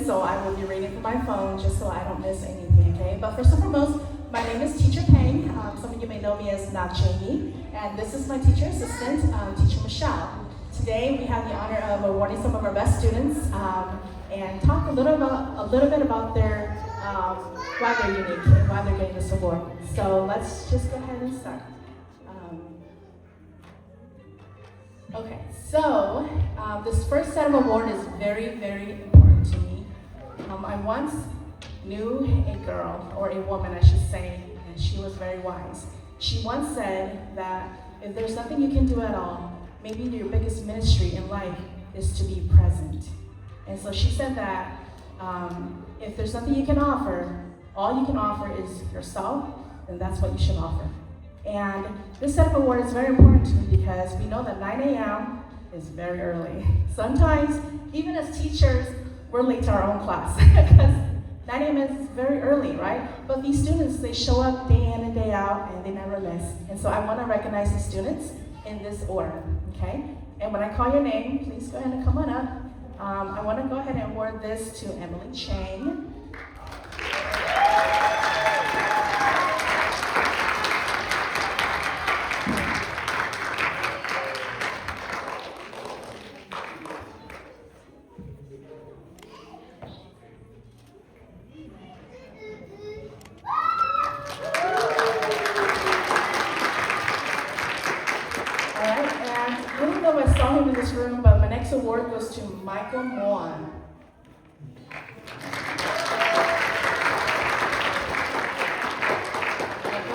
so I will be reading from my phone just so I don't miss anything, okay? But first and foremost, my name is Teacher Peng. Some of you may know me as Not Jamie, and this is my teacher assistant, Teacher Michelle. Today we have the honor of awarding some of our best students and talk a little bit about their why they're unique and why they're getting this award. So let's just go ahead and start. Okay, so this first set of award is very, very important to me. I once knew a girl, or a woman I should say, and she was very wise. She once said that if there's nothing you can do at all, maybe your biggest ministry in life is to be present. And so she said that if there's nothing you can offer, all you can offer is yourself, and that's what you should offer. And this set of award is very important to me because we know that 9 a.m. is very early. Sometimes, even as teachers, we're late to our own class because 9 a.m. is very early, right? But these students, they show up day in and day out and they never miss. And so I want to recognize these students in this order, okay? And when I call your name, please go ahead and come on up. I want to go ahead and award this to Emily Chang. But my next award goes to Michael Muab.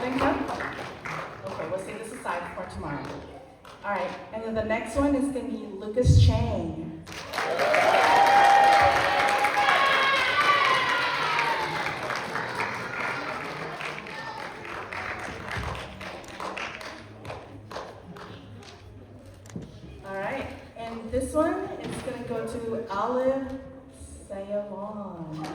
Didn't come? Okay, we'll set this aside for tomorrow. All right, and then the next one is going to be Lucas Chang. This one is going to go to Olive Sayalon.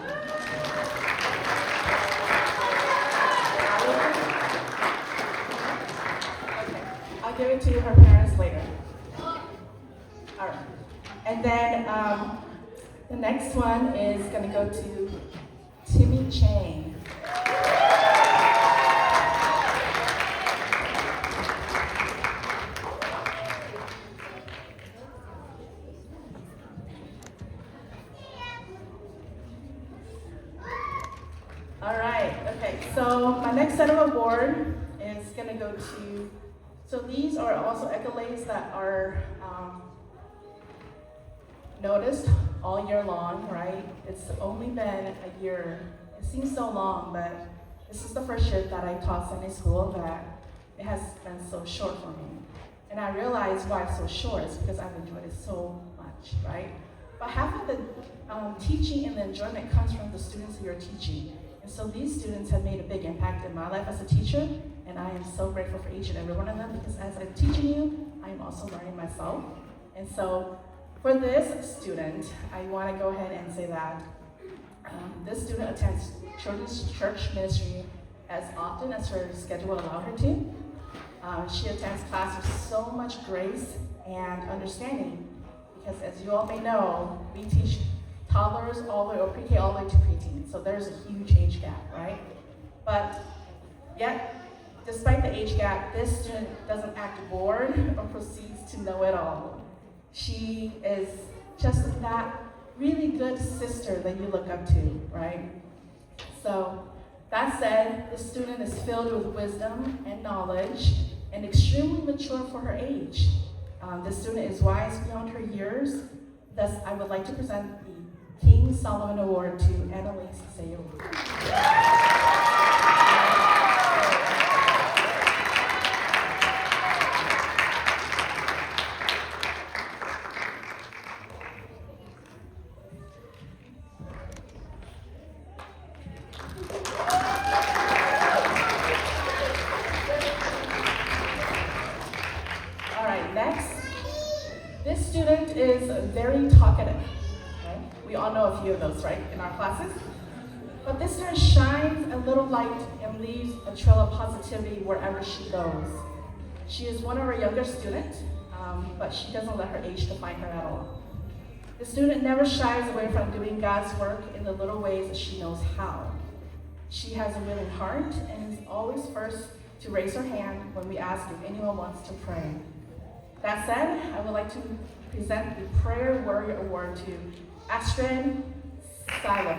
Okay, I'll give it to her parents later. All right. And then the next one is going to go to Timmy Chang. So my next set of award is going to go to, so these are also accolades that are noticed all year long, right? It's only been a year. It seems so long, but this is the first year that I taught Sunday school that it has been so short for me. And I realized why it's so short is because I've enjoyed it so much, right? But half of the teaching and the enjoyment comes from the students that you're teaching. And so these students have made a big impact in my life as a teacher, and I am so grateful for each and every one of them because as I'm teaching you, I'm also learning myself. And so for this student, I want to go ahead and say that this student attends children's church ministry as often as her schedule will allow her to. She attends class with so much grace and understanding because as you all may know, we teach toddlers all the way, or pre-K all the way to preteen. So there's a huge age gap, right? But yet, despite the age gap, this student doesn't act bored or proceeds to know it all. She is just that really good sister that you look up to, right? So that said, this student is filled with wisdom and knowledge and extremely mature for her age. This student is wise beyond her years. Thus, I would like to present the King Solomon Award to Annalise Sayo. All right, next. This student is very talkative. We all know a few of those, right, in our classes? But this student shines a little light and leaves a trail of positivity wherever she goes. She is one of our younger students, but she doesn't let her age define her at all. The student never shies away from doing God's work in the little ways that she knows how. She has a willing heart and is always first to raise her hand when we ask if anyone wants to pray. That said, I would like to present the Prayer Warrior Award to Astrid Silo.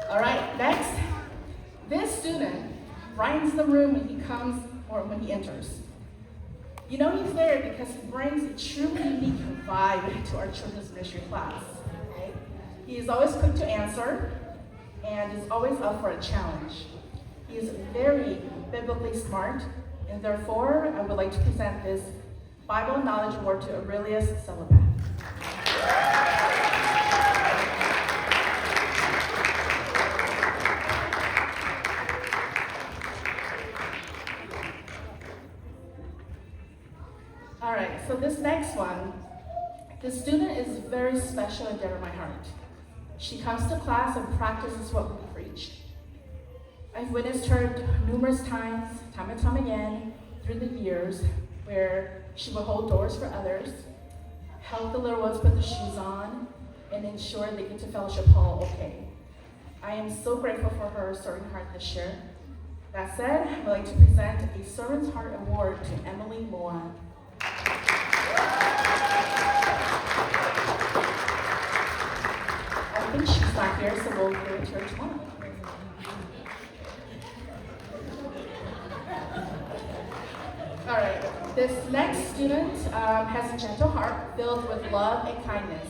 All right, next. This student brightens the room when he comes or when he enters. You know he's there because he brings a truly unique vibe to our children's ministry class. Okay? He is always quick to answer and is always up for a challenge. He is very biblically smart, and therefore I would like to present this Bible Knowledge Award to Aurelius Celibat. All right, so this next one, the student is very special and dear to my heart. She comes to class and practices what we preach. I've witnessed her numerous times, time and time again, through the years, where she will hold doors for others, help the little ones put their shoes on, and ensure they get to fellowship hall okay. I am so grateful for her servant heart this year. That said, I would like to present a Servant's Heart Award to Emily Muab. I think she's not here, so we'll give it to her tomorrow. All right, this next student has a gentle heart filled with love and kindness.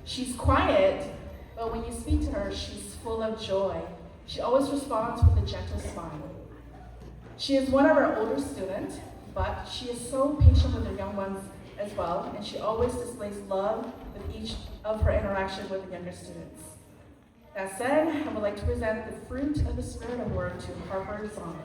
She's quiet, but when you speak to her, she's full of joy. She always responds with a gentle smile. She is one of our older students, but she is so patient with her young ones as well, and she always displays love with each of her interaction with the younger students. That said, I would like to present the Fruit of the Spirit Award to Harvard Zahn.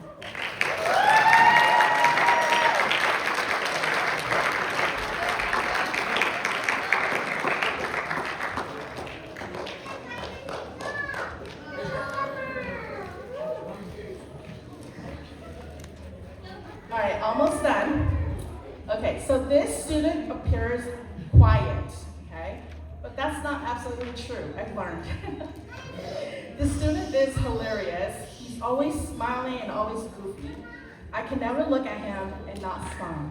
All right, almost done. Okay, so this student appears quiet, okay? But that's not absolutely true, I've learned. This student is hilarious. He's always smiling and always goofy. I can never look at him and not smile.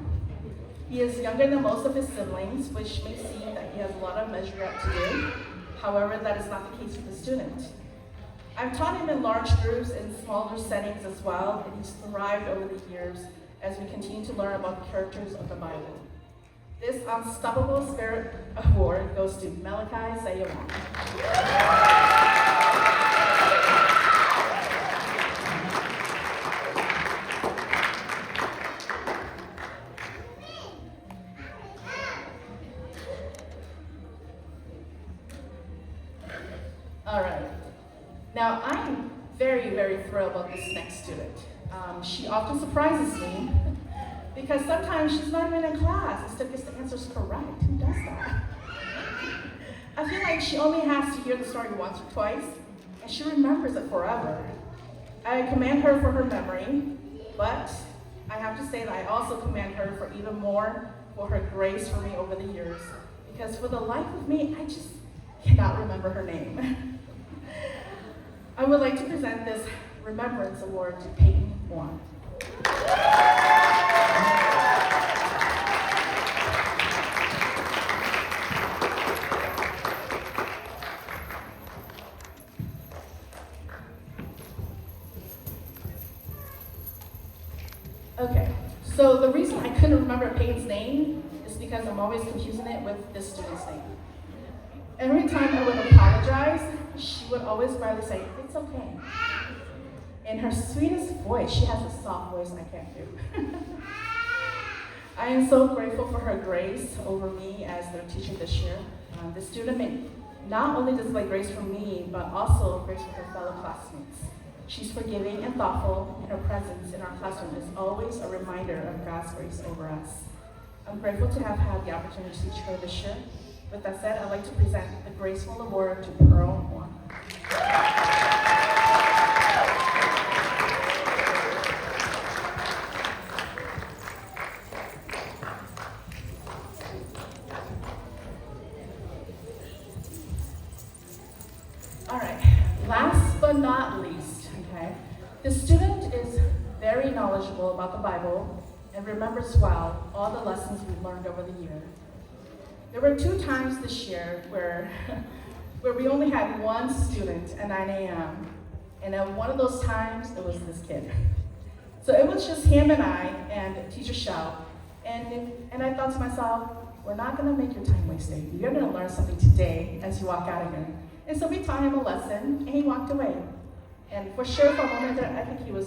He is younger than most of his siblings, which may seem that he has a lot of measuring up to do. However, that is not the case with the student. I've taught him in large groups and smaller settings as well, and he's thrived over the years as we continue to learn about the characters of the Bible. This Unstoppable Spirit Award goes to Malachi Sayawam. All right. Now, I'm very, very thrilled about this next student. She often surprises me because sometimes she's not even in class and still gets the answers correct. Who does that? I feel like she only has to hear the story once or twice, and she remembers it forever. I commend her for her memory, but I have to say that I also commend her for even more for her grace for me over the years, because for the life of me, I just cannot remember her name. I would like to present this Remembrance Award to Peyton Warren. Okay, so the reason I couldn't remember Peyton's name is because I'm always confusing it with this student's name. Every time I would apologize, she would always quietly say, "It's okay." In her sweetest voice, she has a soft voice I can't do. I am so grateful for her grace over me as their teacher this year. The student may not only display grace for me, but also grace for her fellow classmates. She's forgiving and thoughtful, and her presence in our classroom is always a reminder of God's grace over us. I'm grateful to have had the opportunity to teach her this year. With that said, I'd like to present the Graceful Award to Pearl Moore. very knowledgeable about the Bible and remembers well all the lessons we learned over the year. There were 2 times this year where we only had 1 student at 9 a.m. And at one of those times, it was this kid. So it was just him and I and Teacher Shell. And I thought to myself, we're not going to make your time wasted. You're going to learn something today as you walk out of here. And so we taught him a lesson, and he walked away. And for sure, for a moment there, I think he was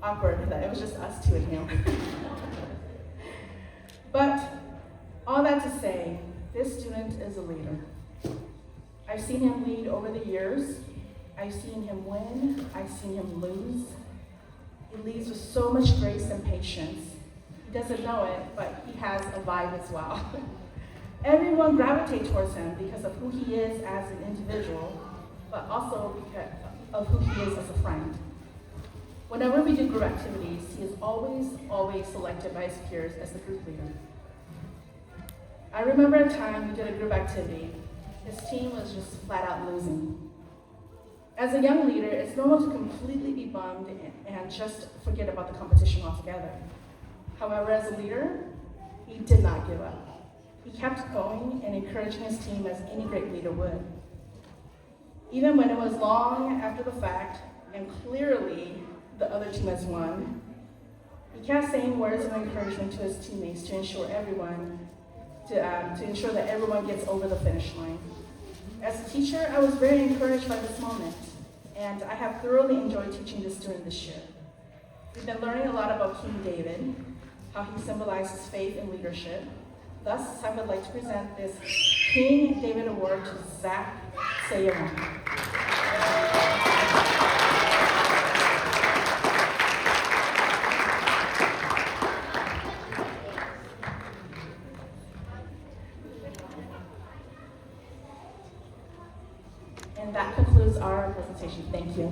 awkward, that it was just us 2 and him. But all that to say, this student is a leader. I've seen him lead over the years. I've seen him win. I've seen him lose. He leads with so much grace and patience. He doesn't know it, but he has a vibe as well. Everyone gravitates towards him because of who he is as an individual, but also because of who he is as a friend. Whenever we do group activities, he is always selected by his peers as the group leader. I remember a time we did a group activity. His team was just flat out losing. As a young leader, it's normal to completely be bummed and just forget about the competition altogether. However, as a leader, he did not give up. He kept going and encouraging his team as any great leader would. Even when it was long after the fact, and clearly the other team has won, he kept saying words of encouragement to his teammates to ensure that everyone gets over the finish line. As a teacher, I was very encouraged by this moment, and I have thoroughly enjoyed teaching this student this year. We've been learning a lot about King David, how he symbolizes faith and leadership. Thus, I would like to present this King David Award to Zach Sayama. And that concludes our presentation. Thank you.